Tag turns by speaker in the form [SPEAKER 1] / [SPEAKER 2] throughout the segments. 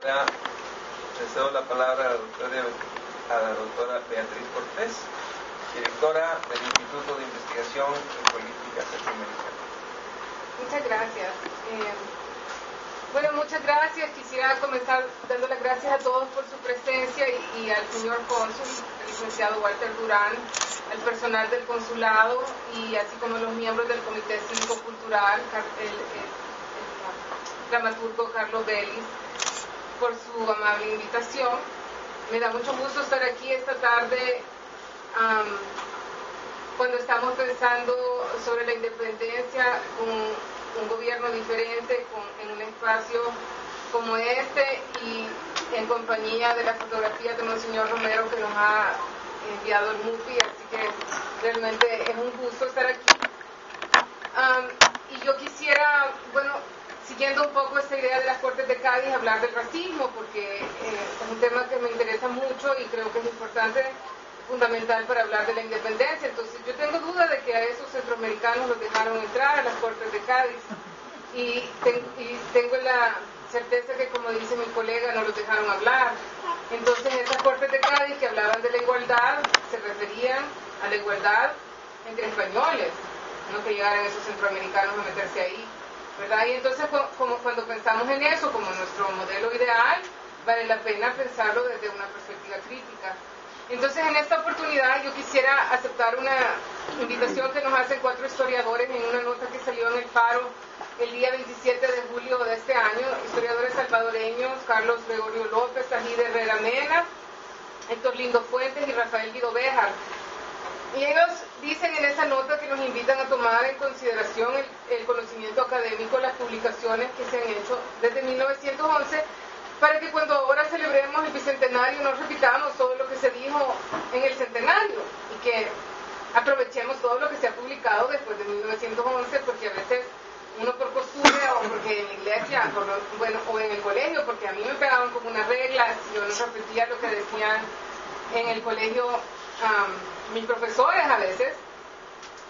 [SPEAKER 1] Ya le cedo la palabra a la doctora Beatriz Cortés, directora del Instituto de Investigación en Políticas Latinoamericanas.
[SPEAKER 2] Muchas gracias. Muchas gracias. Quisiera comenzar dando las gracias a todos por su presencia y al señor cónsul, el licenciado Walter Durán, al personal del consulado y así como los miembros del Comité Cívico-Cultural, el dramaturgo Carlos Vélez, por su amable invitación. Me da mucho gusto estar aquí esta tarde cuando estamos pensando sobre la independencia con un gobierno diferente, en un espacio como este y en compañía de la fotografía de Monseñor Romero que nos ha enviado el MUPI, así que realmente es un gusto estar aquí. Y yo quisiera, siguiendo un poco esta idea de las Cortes de Cádiz, hablar del racismo, porque es un tema que me interesa mucho y creo que es importante, fundamental para hablar de la independencia. Entonces yo tengo duda de que a esos centroamericanos los dejaron entrar a las Cortes de Cádiz y tengo la certeza que, como dice mi colega, no los dejaron hablar. Entonces esas Cortes de Cádiz que hablaban de la igualdad se referían a la igualdad entre españoles, no que llegaran esos centroamericanos a meterse ahí, ¿verdad? Y entonces como cuando pensamos en eso como nuestro modelo ideal, vale la pena pensarlo desde una perspectiva crítica. Entonces en esta oportunidad yo quisiera aceptar una invitación que nos hacen 4 historiadores en una nota que salió en el Faro el día 27 de julio de este año, historiadores salvadoreños, Carlos Gregorio López, Tajid Herrera Mena, Héctor Lindo Fuentes y Rafael Guido Béjar. Y ellos dicen en esa nota que nos invitan a tomar en consideración el conocimiento académico, las publicaciones que se han hecho desde 1911, para que cuando ahora celebremos el bicentenario no repitamos todo lo que se dijo en el centenario y que aprovechemos todo lo que se ha publicado después de 1911, porque a veces uno por costumbre o porque en la iglesia, o en el colegio, porque a mí me pegaban como una regla, si yo no repetía lo que decían en el colegio mis profesores a veces,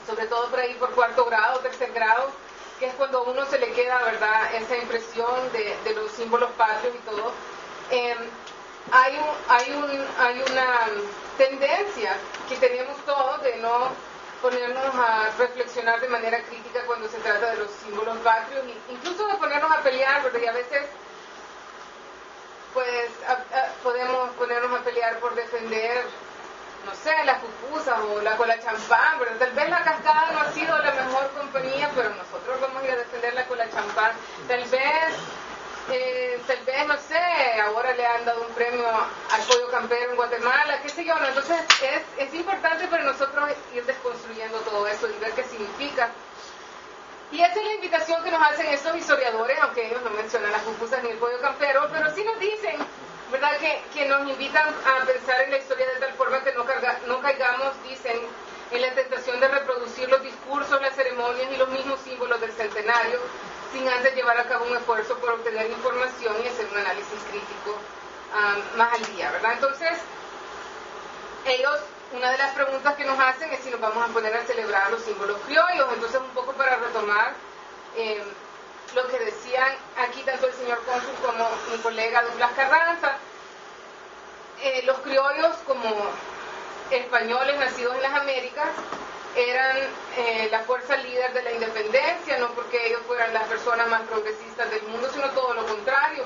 [SPEAKER 2] sobre todo por ahí por 4º grado, 3er grado, que es cuando a uno se le queda, ¿verdad?, esa impresión de los símbolos patrios y todo. Hay una tendencia que tenemos todos de no ponernos a reflexionar de manera crítica cuando se trata de los símbolos patrios, incluso de ponernos a pelear, ¿verdad? Y a veces pues podemos ponernos a pelear por defender, no sé, las pupusas o la cola champán, pero tal vez la Cascada no ha sido la mejor compañía, pero nosotros vamos a ir a defender la cola champán. Tal vez, no sé, ahora le han dado un premio al pollo campero en Guatemala, qué sé yo, ¿no? Entonces es importante para nosotros ir desconstruyendo todo eso y ver qué significa. Y esa es la invitación que nos hacen estos historiadores, aunque ellos no mencionan las pupusas ni el pollo campero, pero sí nos dicen, ¿verdad?, que nos invitan a pensar en la historia de tal forma que no caigamos, dicen, en la tentación de reproducir los discursos, las ceremonias y los mismos símbolos del centenario, sin antes llevar a cabo un esfuerzo por obtener información y hacer un análisis crítico más al día, ¿verdad? Entonces, ellos, una de las preguntas que nos hacen es si nos vamos a poner a celebrar los símbolos criollos. Entonces, un poco para retomar lo que decían aquí tanto el señor cónsul como mi colega Douglas Carranza, los criollos como españoles nacidos en las Américas eran la fuerza líder de la independencia, no porque ellos fueran las personas más progresistas del mundo, sino todo lo contrario,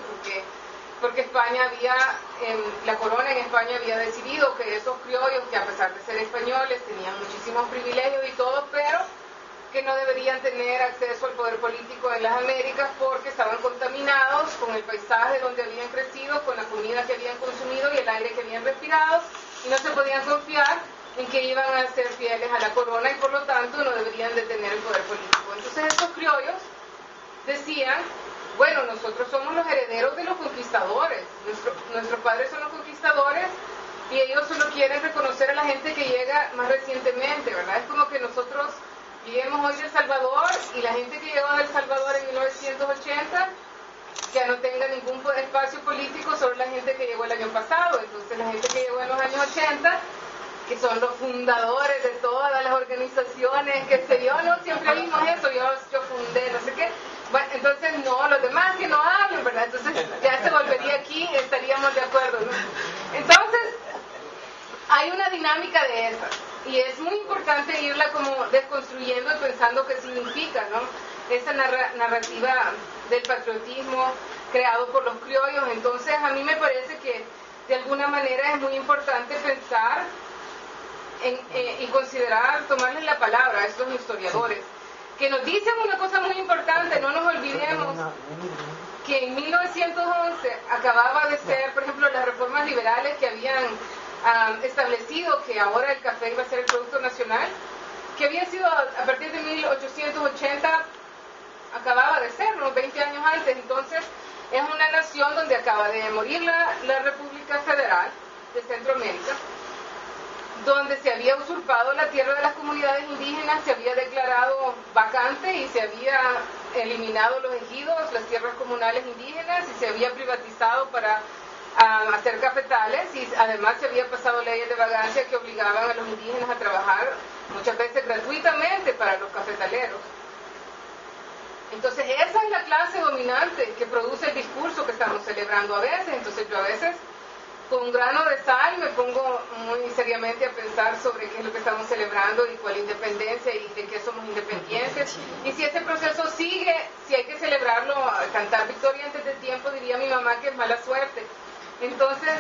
[SPEAKER 2] porque España la corona en España había decidido que esos criollos, que a pesar de ser españoles tenían muchísimos privilegios y todo, pero que no deberían tener acceso al poder político en las Américas porque estaban contaminados con el paisaje donde habían crecido, con la comida que habían consumido y el aire que habían respirado, y no se podían confiar en que iban a ser fieles a la corona y por lo tanto no deberían de tener el poder político. Entonces estos criollos decían, bueno, nosotros somos los herederos de los conquistadores, nuestros padres son los conquistadores y ellos solo quieren reconocer a la gente que llega más recientemente, ¿verdad? Es como que nosotros lleguemos hoy de El Salvador y la gente que llegó de El Salvador en 1980 ya no tenga ningún espacio político, solo la gente que llegó el año pasado. Entonces la gente que llegó en los años 80, que son los fundadores de todas las organizaciones, qué sé yo, no, siempre vimos eso, yo fundé, no sé qué. Bueno, entonces no, los demás que no hablen, ¿verdad? Entonces ya se volvería aquí dinámica de esa. Y es muy importante irla como desconstruyendo y pensando qué significa, ¿no? Esa narrativa del patriotismo creado por los criollos. Entonces, a mí me parece que de alguna manera es muy importante pensar y considerar, tomarles la palabra a estos historiadores, que nos dicen una cosa muy importante. No nos olvidemos que en 1911 acababa de ser, por ejemplo, las reformas liberales que habían establecido que ahora el café iba a ser el producto nacional, que había sido a partir de 1880, acababa de ser, unos 20 años antes. Entonces, es una nación donde acaba de morir la República Federal de Centroamérica, donde se había usurpado la tierra de las comunidades indígenas, se había declarado vacante y se había eliminado los ejidos, las tierras comunales indígenas, y se había privatizado para hacer cafetales, y además se había pasado leyes de vagancia que obligaban a los indígenas a trabajar muchas veces gratuitamente para los cafetaleros. Entonces esa es la clase dominante que produce el discurso que estamos celebrando a veces. Entonces yo a veces con un grano de sal me pongo muy seriamente a pensar sobre qué es lo que estamos celebrando y cuál independencia y de qué somos independientes. Y si ese proceso sigue, si hay que celebrarlo, cantar victoria antes de tiempo, diría mi mamá que es mala suerte. Entonces,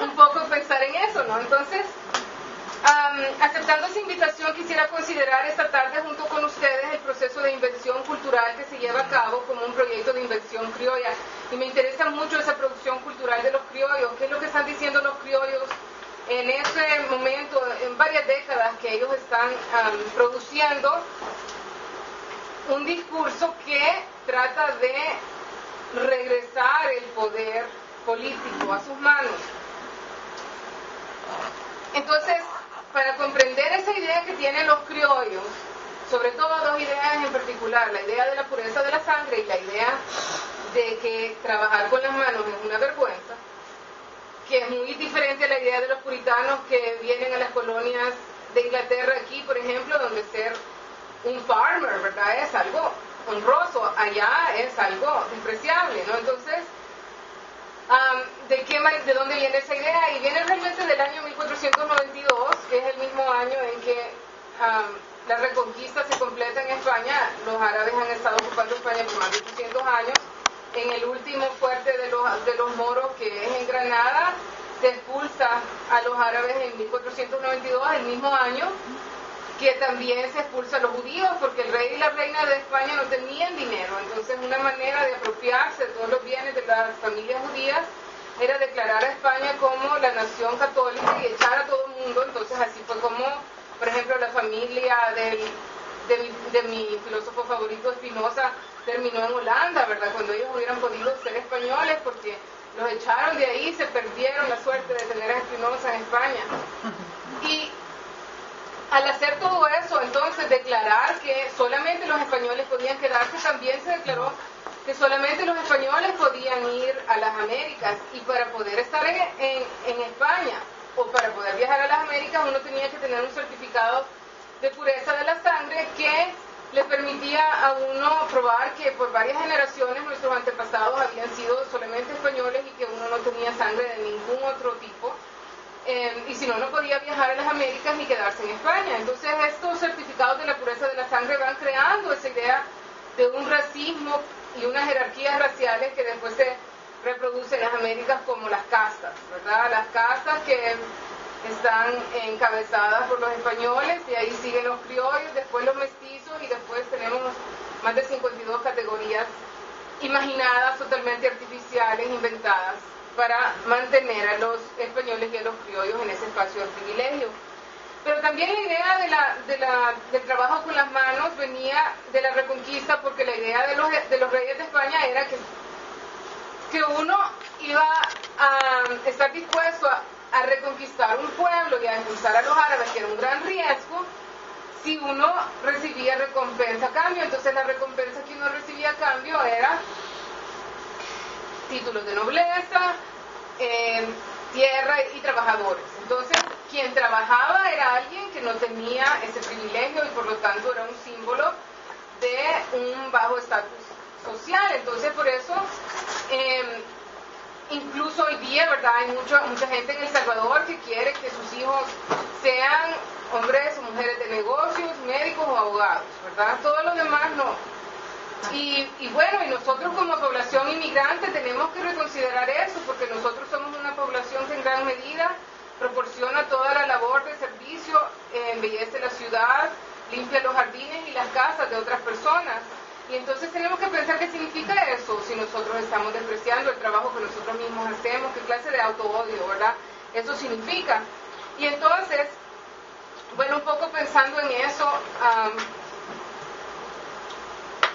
[SPEAKER 2] un poco pensar en eso, ¿no? Entonces, aceptando esa invitación, quisiera considerar esta tarde junto con ustedes el proceso de invención cultural que se lleva a cabo como un proyecto de invención criolla. Y me interesa mucho esa producción cultural de los criollos. ¿Qué es lo que están diciendo los criollos en ese momento, en varias décadas que ellos están produciendo un discurso que trata de regresar el poder político a sus manos? Entonces, para comprender esa idea que tienen los criollos, sobre todo dos ideas en particular, la idea de la pureza de la sangre y la idea de que trabajar con las manos es una vergüenza, que es muy diferente a la idea de los puritanos que vienen a las colonias de Inglaterra aquí, por ejemplo, donde ser un farmer, ¿verdad?, es algo honroso, allá es algo despreciable, ¿no? Entonces, ¿de dónde viene esa idea? Y viene realmente del año 1492, que es el mismo año en que la reconquista se completa en España. Los árabes han estado ocupando España por más de 800 años. En el último fuerte de los moros, que es en Granada, se expulsa a los árabes en 1492, el mismo año que también se expulsa a los judíos, porque el rey y la reina de España no tenían dinero. Entonces, una manera de apropiarse de todos los bienes de las familias judías era declarar a España como la nación católica y echar a todo el mundo. Entonces, así fue como, por ejemplo, la familia de mi filósofo favorito, Spinoza, terminó en Holanda, ¿verdad?, cuando ellos hubieran podido ser españoles, porque los echaron de ahí, se perdieron la suerte de tener a Spinoza en España. Y al hacer todo eso, entonces, declarar que solamente los españoles podían quedarse, también se declaró que solamente los españoles podían ir a las Américas, y para poder estar en España o para poder viajar a las Américas uno tenía que tener un certificado de pureza de la sangre que le permitía a uno probar que por varias generaciones nuestros antepasados habían sido solamente españoles y que uno no tenía sangre de ningún otro tipo. Y si no, no podía viajar a las Américas ni quedarse en España. Entonces estos certificados de la pureza de la sangre van creando esa idea de un racismo y unas jerarquías raciales que después se reproducen en las Américas como las castas, ¿verdad? Las castas que están encabezadas por los españoles, y ahí siguen los criollos, después los mestizos, y después tenemos más de 52 categorías imaginadas, totalmente artificiales, inventadas, para mantener a los españoles y a los criollos en ese espacio de privilegio. Pero también la idea del trabajo con las manos venía de la Reconquista, porque la idea de los reyes de España era que uno iba a estar dispuesto a reconquistar un pueblo y a expulsar a los árabes, que era un gran riesgo, si uno recibía recompensa a cambio. Entonces la recompensa que uno recibía a cambio era títulos de nobleza, tierra y trabajadores. Entonces, quien trabajaba era alguien que no tenía ese privilegio y por lo tanto era un símbolo de un bajo estatus social. Entonces, por eso, incluso hoy día, ¿verdad? Hay mucha gente en El Salvador que quiere que sus hijos sean hombres o mujeres de negocios, médicos o abogados, ¿verdad? Todo lo demás no. Y bueno, y nosotros como población inmigrante tenemos que reconsiderar eso, porque nosotros somos una población que en gran medida proporciona toda la labor de servicio, embellece la ciudad, limpia los jardines y las casas de otras personas. Y entonces tenemos que pensar qué significa eso, si nosotros estamos despreciando el trabajo que nosotros mismos hacemos, qué clase de auto-odio, ¿verdad? Eso significa. Y entonces, bueno, un poco pensando en eso,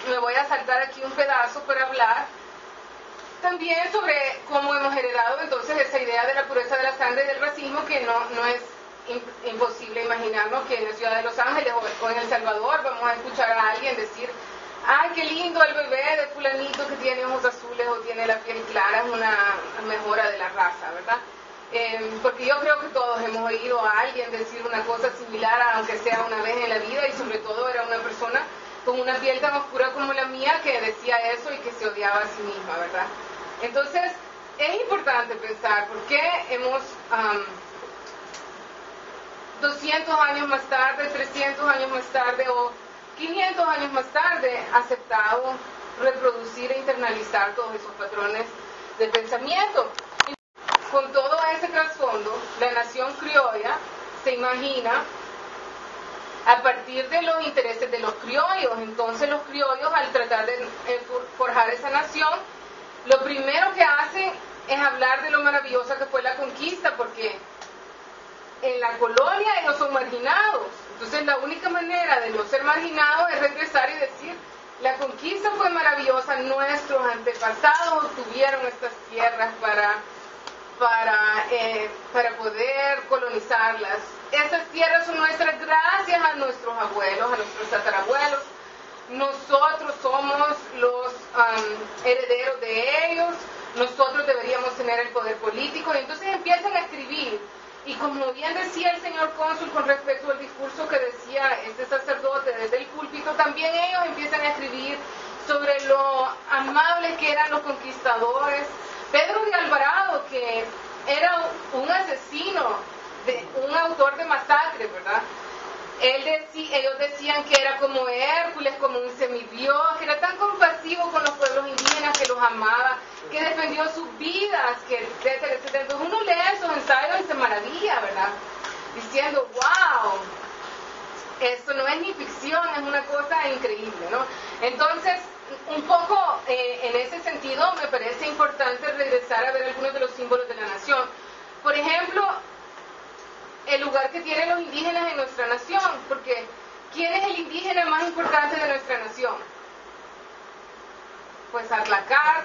[SPEAKER 2] me voy a saltar aquí un pedazo para hablar también sobre cómo hemos heredado entonces esa idea de la pureza de la sangre y del racismo, que no es imposible imaginarnos que en la ciudad de Los Ángeles o en El Salvador vamos a escuchar a alguien decir: ¡ay, qué lindo el bebé de fulanito que tiene ojos azules o tiene la piel clara! Es una mejora de la raza, ¿verdad? Porque yo creo que todos hemos oído a alguien decir una cosa similar, aunque sea una vez en la vida, y sobre todo era una persona con una piel tan oscura como la mía que decía eso y que se odiaba a sí misma, ¿verdad? Entonces, es importante pensar por qué hemos 200 años más tarde, 300 años más tarde o 500 años más tarde aceptado reproducir e internalizar todos esos patrones de pensamiento. Y con todo ese trasfondo, la nación criolla se imagina a partir de los intereses de los criollos. Entonces los criollos, al tratar de forjar esa nación, lo primero que hacen es hablar de lo maravillosa que fue la conquista, porque en la colonia ellos son marginados. Entonces la única manera de no ser marginados es regresar y decir: la conquista fue maravillosa, nuestros antepasados obtuvieron estas tierras para poder colonizarlas. Esas tierras son nuestras gracias a nuestros abuelos, a nuestros tatarabuelos. Nosotros somos los herederos de ellos, nosotros deberíamos tener el poder político. Y entonces empiezan a escribir. Y como bien decía el señor cónsul con respecto al discurso que decía este sacerdote desde el púlpito, también ellos empiezan a escribir sobre lo amables que eran los conquistadores. Pedro de Alvarado, que era un asesino, un autor de masacres, ¿verdad? Ellos decían que era como Hércules, como un semidios, que era tan compasivo con los pueblos indígenas, que los amaba, que defendió sus vidas, que etcétera, etcétera. Entonces uno lee esos ensayos y se maravilla, ¿verdad? Diciendo: wow, esto no es ni ficción, es una cosa increíble, ¿no? Entonces, un poco en ese sentido me parece importante regresar a ver algunos de los símbolos de la nación. Por ejemplo, el lugar que tienen los indígenas en nuestra nación, porque ¿quién es el indígena más importante de nuestra nación? Pues Atlacat,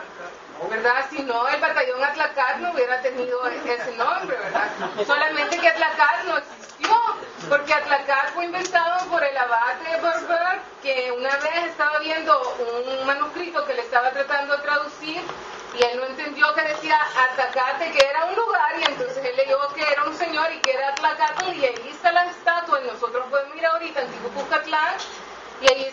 [SPEAKER 2] ¿verdad? Si no, el batallón Atlacat no hubiera tenido ese nombre, ¿verdad? Solamente que Atlacat no existió, porque Atlacat fue inventado por el abate Berber, que una vez estaba viendo un manuscrito que le estaba tratando de traducir, y él no entendió que decía Atacate, que era un lugar, y entonces él leyó que era un señor y que era Atlacate, y ahí está la estatua, y nosotros podemos ir ahorita a Antiguo Cuscatlán, y ahí